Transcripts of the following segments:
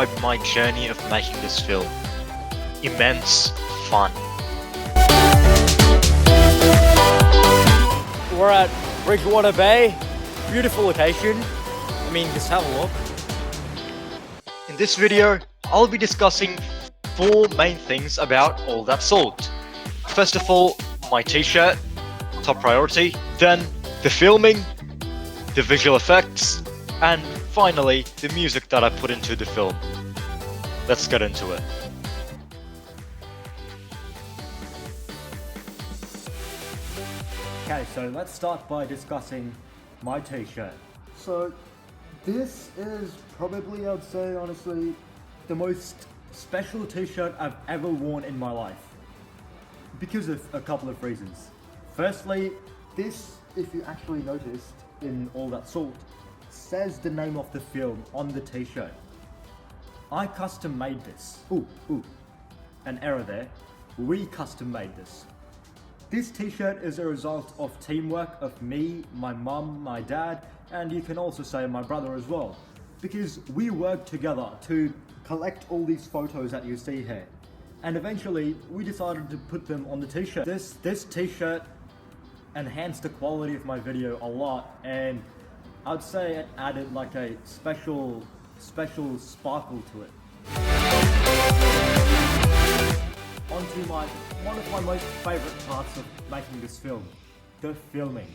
describe my journey of making this film. Immense fun. We're at Bridgewater Bay, beautiful location. I mean, just have a look. In this video, I'll be discussing 4 main things about All That Salt. First of all, my t-shirt, top priority, then the filming, the visual effects, and finally, the music that I put into the film. Let's get into it. Okay, so let's start by discussing my t-shirt. So, this is probably, I'd say honestly, the most special t-shirt I've ever worn in my life. Because of a couple of reasons. Firstly, this, if you actually noticed in All That Salt, says the name of the film on the t-shirt. I custom made this. Ooh, an error there. We custom made this. This t-shirt is a result of teamwork of me, my mum, my dad, and you can also say my brother as well. Because we worked together to collect all these photos that you see here. And eventually, we decided to put them on the t-shirt. This t-shirt enhanced the quality of my video a lot, and I'd say it added like a special sparkle to it. Onto one of my most favourite parts of making this film, the filming.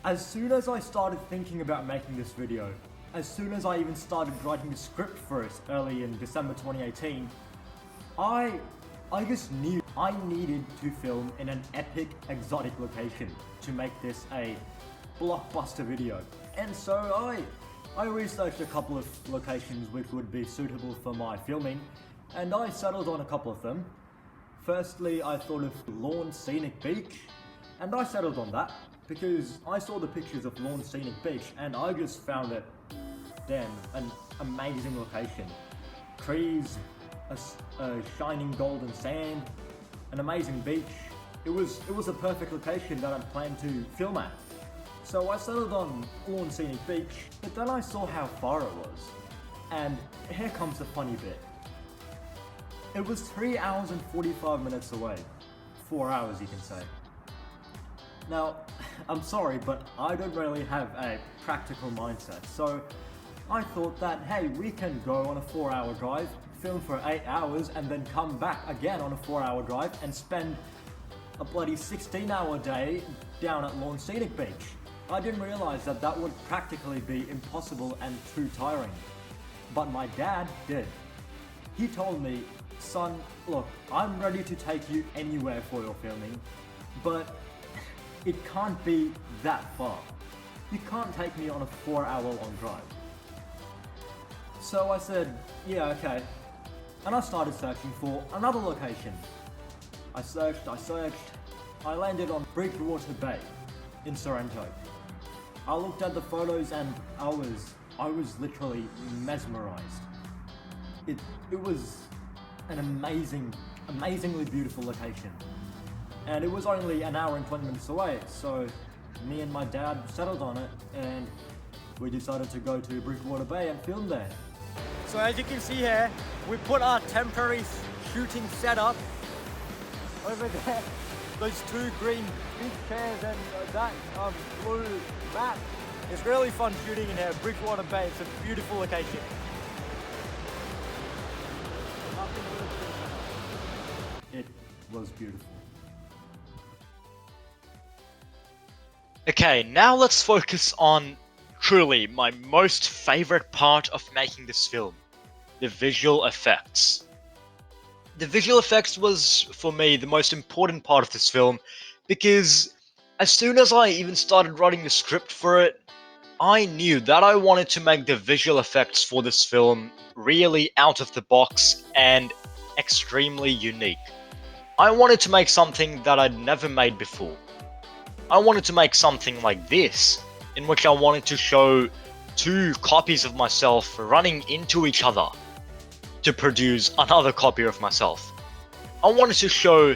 As soon as I started thinking about making this video, as soon as I even started writing the script for it early in December 2018, I just knew I needed to film in an epic, exotic location to make this a blockbuster video. And so I researched a couple of locations which would be suitable for my filming, and I settled on a couple of them. Firstly, I thought of Lawn Scenic Beach, and I settled on that because I saw the pictures of Lawn Scenic Beach and I just found it, damn, an amazing location. Trees, a shining golden sand, an amazing beach. It was a perfect location that I planned to film at. So I settled on Lawn Scenic Beach, but then I saw how far it was. And here comes the funny bit. It was 3 hours and 45 minutes away. 4 hours, you can say. Now, I'm sorry, but I don't really have a practical mindset, so I thought that, hey, we can go on a 4-hour drive, film for 8 hours, and then come back again on a 4-hour drive and spend a bloody 16-hour day down at Lawn Scenic Beach. I didn't realize that that would practically be impossible and too tiring. But my dad did. He told me, son, look, I'm ready to take you anywhere for your filming, but it can't be that far. You can't take me on a 4-hour long drive. So I said, yeah, okay. And I started searching for another location. I searched, I landed on Bridgewater Bay in Sorrento. I looked at the photos and I was literally mesmerized. It was an amazingly beautiful location. And it was only an hour and 20 minutes away, so me and my dad settled on it and we decided to go to Bridgewater Bay and film there. So as you can see here, we put our temporary shooting setup over there. Those 2 green beach chairs and that blue mat. It's really fun shooting in here, Bridgewater Bay. It's a beautiful location. It was beautiful. Okay, now let's focus on truly my most favorite part of making this film, the visual effects. The visual effects was, for me, the most important part of this film because as soon as I even started writing the script for it, I knew that I wanted to make the visual effects for this film really out of the box and extremely unique. I wanted to make something that I'd never made before. I wanted to make something like this, in which I wanted to show 2 copies of myself running into each other to produce another copy of myself. I wanted to show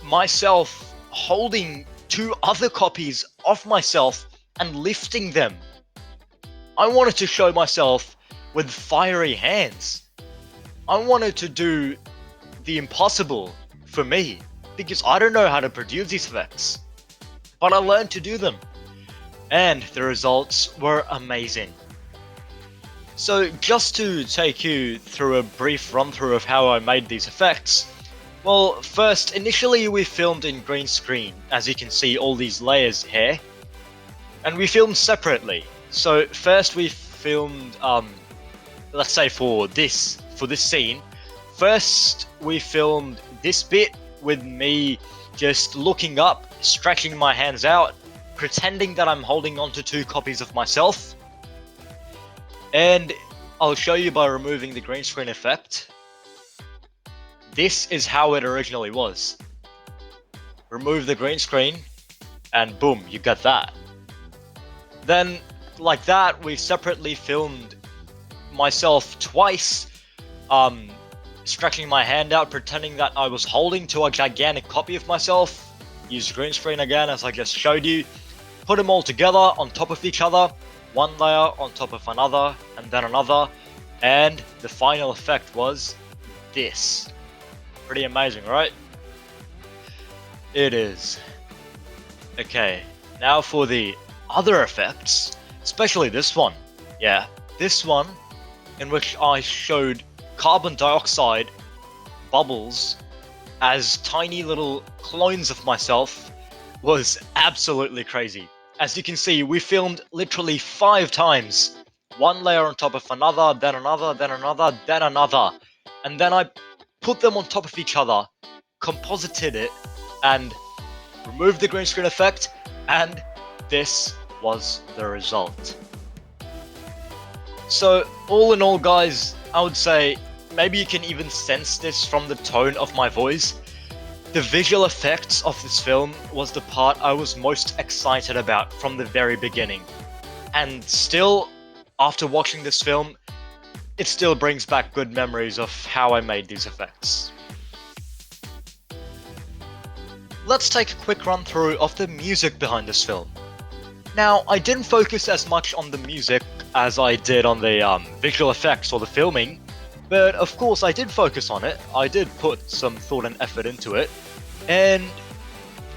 myself holding 2 other copies of myself and lifting them. I wanted to show myself with fiery hands. I wanted to do the impossible for me, because I don't know how to produce these effects. But I learned to do them, and the results were amazing. So just to take you through a brief run through of how I made these effects, well, first, initially we filmed in green screen, as you can see all these layers here, and we filmed separately. So first we filmed, let's say for this scene, first we filmed this bit with me just looking up, stretching my hands out, pretending that I'm holding onto 2 copies of myself. And I'll show you by removing the green screen effect. This is how it originally was. Remove the green screen, and boom, you got that. Then, like that, we separately filmed myself twice, stretching my hand out, pretending that I was holding to a gigantic copy of myself. Use green screen again, as I just showed you. Put them all together on top of each other, one layer on top of another, and then another, and the final effect was this. Pretty amazing, right? It is. Okay, now for the other effects, especially this one. Yeah, this one, in which I showed carbon dioxide bubbles as tiny little clones of myself, was absolutely crazy. As you can see, we filmed literally 5 times. One layer on top of another, then another, then another, then another. And then I put them on top of each other, composited it, and removed the green screen effect, and this was the result. So, all in all, guys, I would say, maybe you can even sense this from the tone of my voice. The visual effects of this film was the part I was most excited about from the very beginning. And still, after watching this film, it still brings back good memories of how I made these effects. Let's take a quick run through of the music behind this film. Now, I didn't focus as much on the music as I did on the visual effects or the filming, but of course I did focus on it. I did put some thought and effort into it, and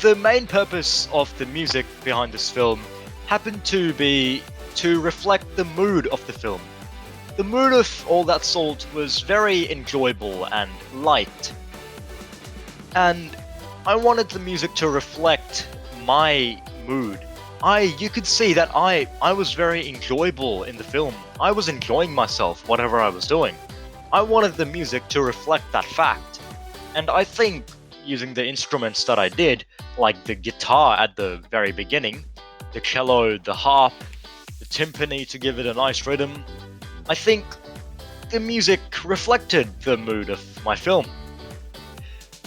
the main purpose of the music behind this film happened to be to reflect the mood of the film. The mood of All That Salt was very enjoyable and light, and I wanted the music to reflect my mood. You could see that I was very enjoyable in the film. I was enjoying myself, whatever I was doing. I wanted the music to reflect that fact. And I think using the instruments that I did, like the guitar at the very beginning, the cello, the harp, the timpani to give it a nice rhythm, I think the music reflected the mood of my film.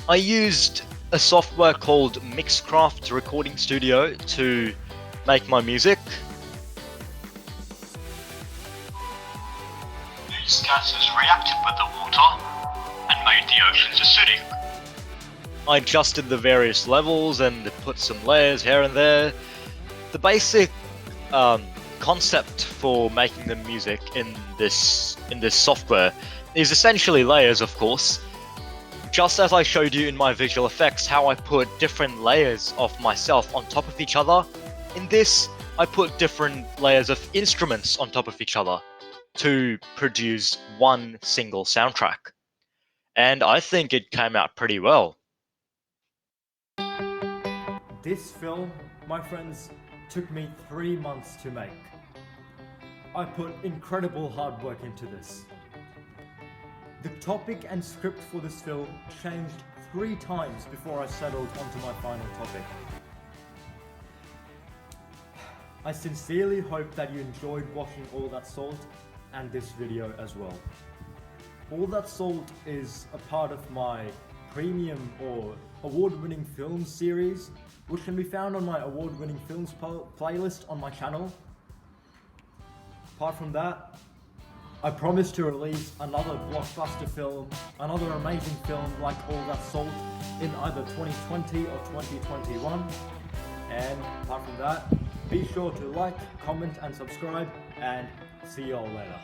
I used a software called Mixcraft Recording Studio to make my music. These gases reacted with the water and made the oceans acidic. I adjusted the various levels and put some layers here and there. The basic concept for making the music in this software is essentially layers, of course. Just as I showed you in my visual effects how I put different layers of myself on top of each other, in this I put different layers of instruments on top of each other to produce one single soundtrack. And I think it came out pretty well. This film, my friends, took me 3 months to make. I put incredible hard work into this. The topic and script for this film changed 3 times before I settled onto my final topic. I sincerely hope that you enjoyed watching All That Salt and this video as well. All That Salt is a part of my premium or award-winning films series, which can be found on my award-winning films playlist on my channel. Apart from that, I promise to release another blockbuster film, another amazing film like All That Salt in either 2020 or 2021. And apart from that, be sure to like, comment and subscribe, and see you all later.